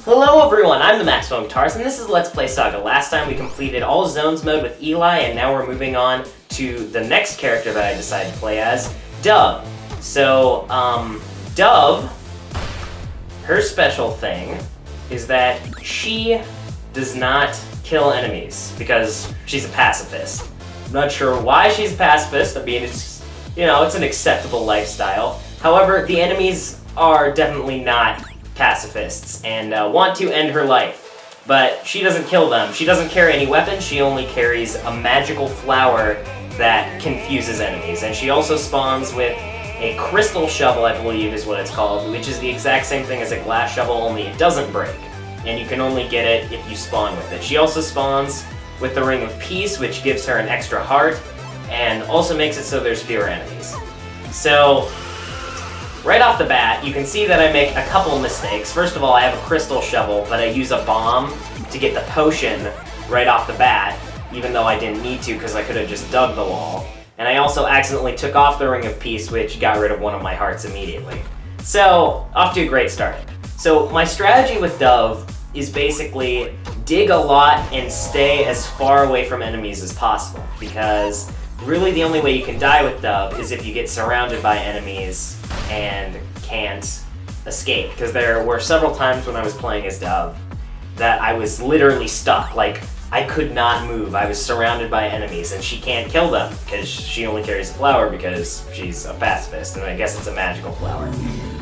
Hello everyone, I'm the Maximum Guitarist, and this is Let's Play Saga. Last time we completed all zones mode with Eli, and now we're moving on to the next character that I decided to play as, Dove. So, Dove, her special thing is that she does not kill enemies, because she's a pacifist. I'm not sure why she's a pacifist. I mean, it's an acceptable lifestyle. However, the enemies are definitely not pacifists and want to end her life, but she doesn't kill them. She doesn't carry any weapons. She only carries a magical flower that confuses enemies, and she also spawns with a crystal shovel, I believe is what it's called, which is the exact same thing as a glass shovel, only it doesn't break, and you can only get it if you spawn with it. She also spawns with the Ring of Peace, which gives her an extra heart and also makes it so there's fewer enemies. So right off the bat, you can see that I make a couple mistakes. First of all, I have a crystal shovel, but I use a bomb to get the potion right off the bat, even though I didn't need to because I could have just dug the wall. And I also accidentally took off the Ring of Peace, which got rid of one of my hearts immediately. So, off to a great start. So, my strategy with Dove is basically dig a lot and stay as far away from enemies as possible, because really the only way you can die with Dove is if you get surrounded by enemies and can't escape. Because there were several times when I was playing as Dove that I was literally stuck. Like, I could not move. I was surrounded by enemies, and she can't kill them because she only carries a flower because she's a pacifist, and I guess it's a magical flower.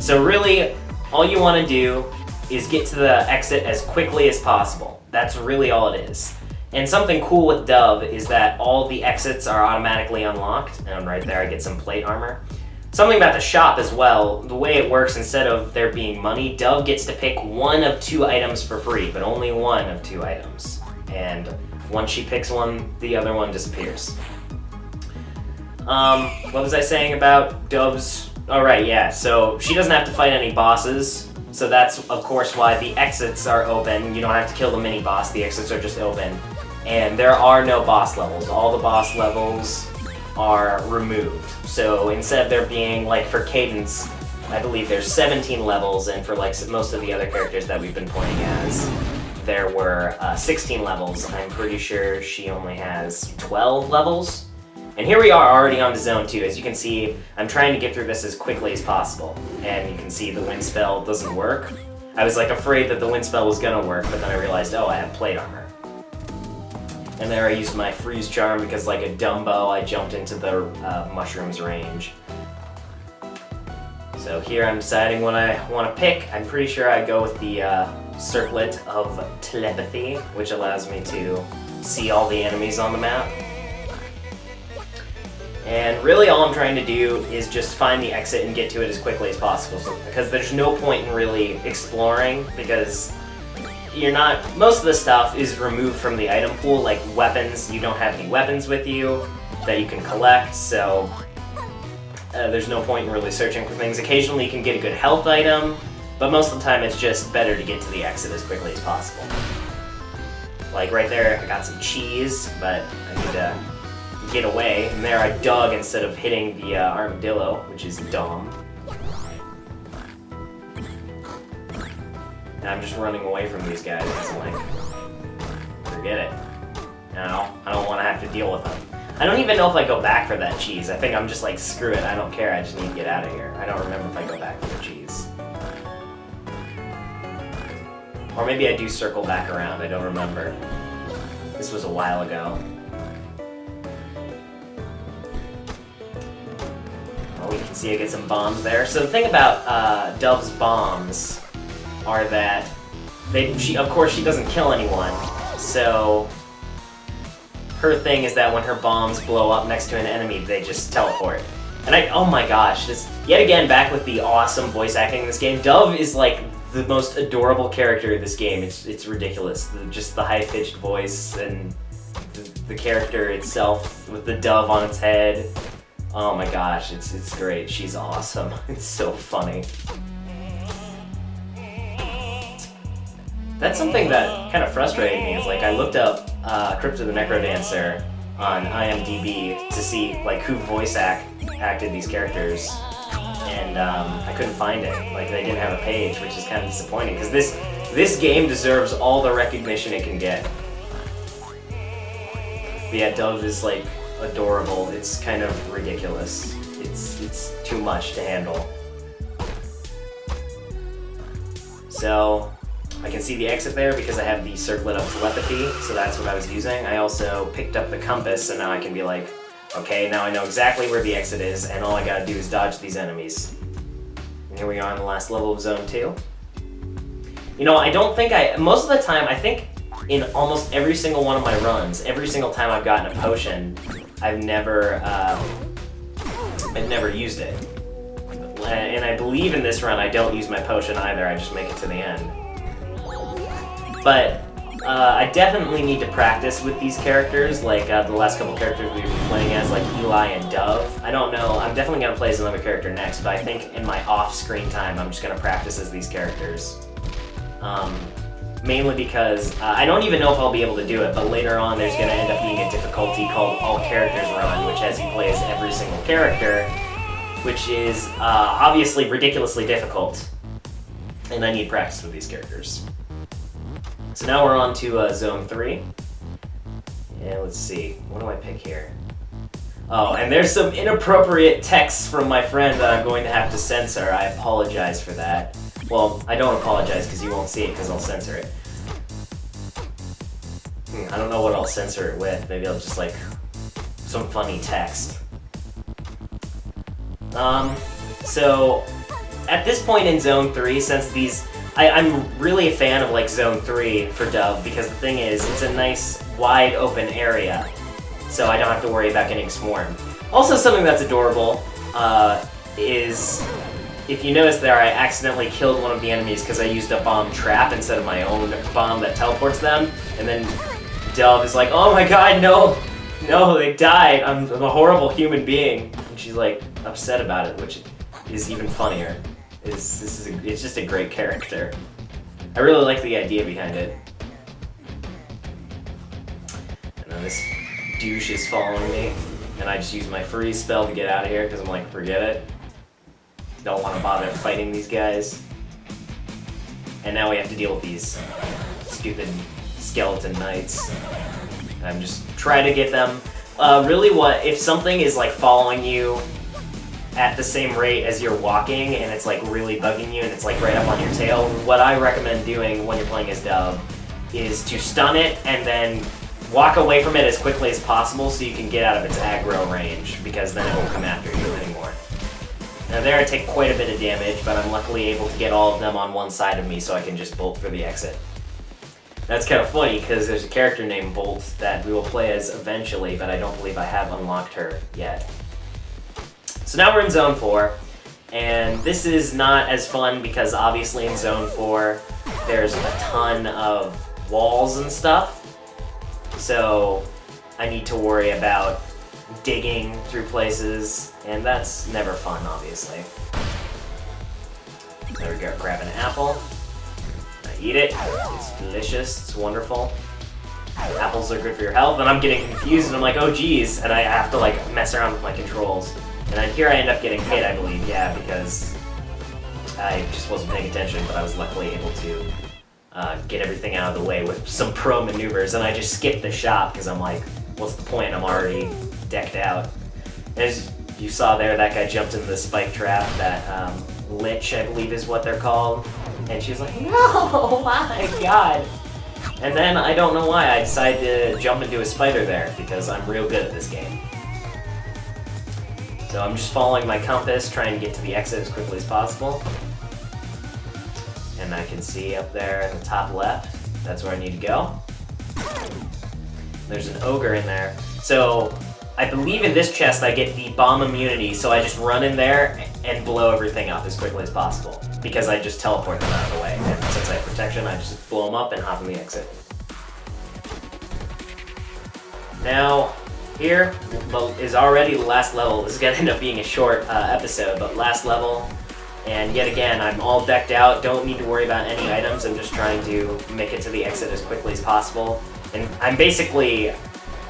So really, all you want to do is get to the exit as quickly as possible. That's really all it is. And something cool with Dove is that all the exits are automatically unlocked, and right there I get some plate armor. Something about the shop as well, the way it works, instead of there being money, Dove gets to pick one of 2 items for free, but only one of 2 items. And once she picks one, the other one disappears. What was I saying about Dove's? Oh right, yeah, so she doesn't have to fight any bosses, so that's of course why the exits are open. You don't have to kill the mini boss, the exits are just open. And there are no boss levels. All the boss levels are removed. So instead of there being, like for Cadence, I believe there's 17 levels, and for like most of the other characters that we've been playing as, there were 16 levels. I'm pretty sure she only has 12 levels. And here we are already on to Zone 2. As you can see, I'm trying to get through this as quickly as possible. And you can see the wind spell doesn't work. I was like afraid that the wind spell was gonna work, but then I realized, oh, I have plate armor. And there I used my freeze charm because like a Dumbo, I jumped into the mushroom's range. So here I'm deciding what I want to pick. I'm pretty sure I go with the circlet of telepathy, which allows me to see all the enemies on the map. And really all I'm trying to do is just find the exit and get to it as quickly as possible, because there's no point in really exploring, because most of the stuff is removed from the item pool, like weapons. You don't have any weapons with you that you can collect, so there's no point in really searching for things. Occasionally you can get a good health item, but most of the time it's just better to get to the exit as quickly as possible. Like right there, I got some cheese, but I need to get away, and there I dug instead of hitting the armadillo, which is dumb. And I'm just running away from these guys. It's like, forget it. No, I don't want to have to deal with them. I don't even know if I go back for that cheese. I think I'm just like, screw it, I don't care, I just need to get out of here. I don't remember if I go back for the cheese. Or maybe I do circle back around, I don't remember. This was a while ago. Oh, you can see I get some bombs there. So the thing about Dove's bombs are that of course she doesn't kill anyone, so her thing is that when her bombs blow up next to an enemy, they just teleport. And oh my gosh, just yet again back with the awesome voice acting in this game. Dove is like the most adorable character in this game. It's ridiculous. Just the high-pitched voice and the character itself with the dove on its head. Oh my gosh, it's great. She's awesome. It's so funny. That's something that kind of frustrated me, is like I looked up Crypt of the Necrodancer on IMDb to see like who voice acted these characters, and I couldn't find it. Like, they didn't have a page, which is kind of disappointing, because this This game deserves all the recognition it can get. But yeah, Dove is like adorable. It's kind of ridiculous. It's too much to handle. So I can see the exit there because I have the circlet of telepathy, so that's what I was using. I also picked up the compass, and now I can be like, okay, now I know exactly where the exit is, and all I gotta do is dodge these enemies. And here we are on the last level of Zone 2. You know, I don't think most of the time, I think in almost every single one of my runs, every single time I've gotten a potion, I've never used it. And I believe in this run I don't use my potion either, I just make it to the end. But I definitely need to practice with these characters, like the last couple characters we've been playing as, like Eli and Dove. I don't know, I'm definitely going to play as another character next, but I think in my off-screen time I'm just going to practice as these characters. Mainly because I don't even know if I'll be able to do it, but later on there's going to end up being a difficulty called All Characters Run, which has you play as every single character, which is obviously ridiculously difficult, and I need practice with these characters. So now we're on to Zone 3, and let's see, what do I pick here? Oh, and there's some inappropriate texts from my friend that I'm going to have to censor. I apologize for that. Well, I don't apologize because you won't see it because I'll censor it. I don't know what I'll censor it with. Maybe I'll just like some funny text. So at this point in Zone 3, since these, I'm really a fan of like Zone 3 for Dove because the thing is, it's a nice wide open area, so I don't have to worry about getting swarmed. Also, something that's adorable is, if you notice there, I accidentally killed one of the enemies because I used a bomb trap instead of my own bomb that teleports them, and then Dove is like, oh my god, no, they died, I'm a horrible human being, and she's like upset about it, which is even funnier. It's just a great character. I really like the idea behind it. And then this douche is following me, and I just use my freeze spell to get out of here because I'm like, forget it. Don't want to bother fighting these guys. And now we have to deal with these stupid skeleton knights. I'm just trying to get them. Really, if something is like following you at the same rate as you're walking and it's like really bugging you and it's like right up on your tail, what I recommend doing when you're playing as Dove is to stun it and then walk away from it as quickly as possible so you can get out of its aggro range, because then it won't come after you anymore. Now there I take quite a bit of damage, but I'm luckily able to get all of them on one side of me so I can just bolt for the exit. That's kind of funny because there's a character named Bolt that we will play as eventually, but I don't believe I have unlocked her yet. So now we're in Zone 4, and this is not as fun because obviously in Zone 4 there's a ton of walls and stuff, so I need to worry about digging through places, and that's never fun, obviously. There we go, grab an apple. I eat it. It's delicious. It's wonderful. Apples are good for your health, and I'm getting confused, and I'm like, oh geez, and I have to like mess around with my controls. And then here I end up getting hit, I believe, yeah, because I just wasn't paying attention, but I was luckily able to get everything out of the way with some pro maneuvers, and I just skipped the shot because I'm like, what's the point? I'm already decked out. As you saw there, that guy jumped into the spike trap, that Lich, I believe is what they're called, and she was like, no, my god. And then, I don't know why, I decided to jump into a spider there, because I'm real good at this game. So I'm just following my compass, trying to get to the exit as quickly as possible. And I can see up there in the top left, that's where I need to go. There's an ogre in there. So I believe in this chest I get the bomb immunity, so I just run in there and blow everything up as quickly as possible, because I just teleport them out of the way. And since I have protection, I just blow them up and hop in the exit. Now, here is already the last level. This is going to end up being a short episode, but last level. And yet again, I'm all decked out, don't need to worry about any items. I'm just trying to make it to the exit as quickly as possible. And I'm basically,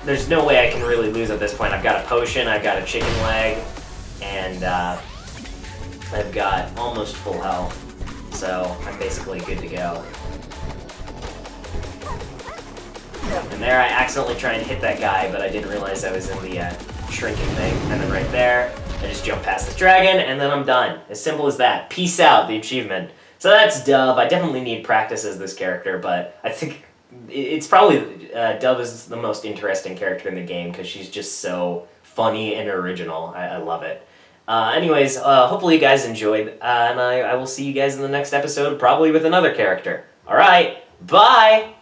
there's no way I can really lose at this point. I've got a potion, I've got a chicken leg, and I've got almost full health. So I'm basically good to go. there, I accidentally try and hit that guy, but I didn't realize I was in the shrinking thing. And then right there, I just jump past this dragon, and then I'm done. As simple as that. Peace out, the achievement. So that's Dove. I definitely need practice as this character, but I think it's probably... Dove is the most interesting character in the game because she's just so funny and original. I love it. Anyways, hopefully you guys enjoyed, and I will see you guys in the next episode, probably with another character. Alright, bye!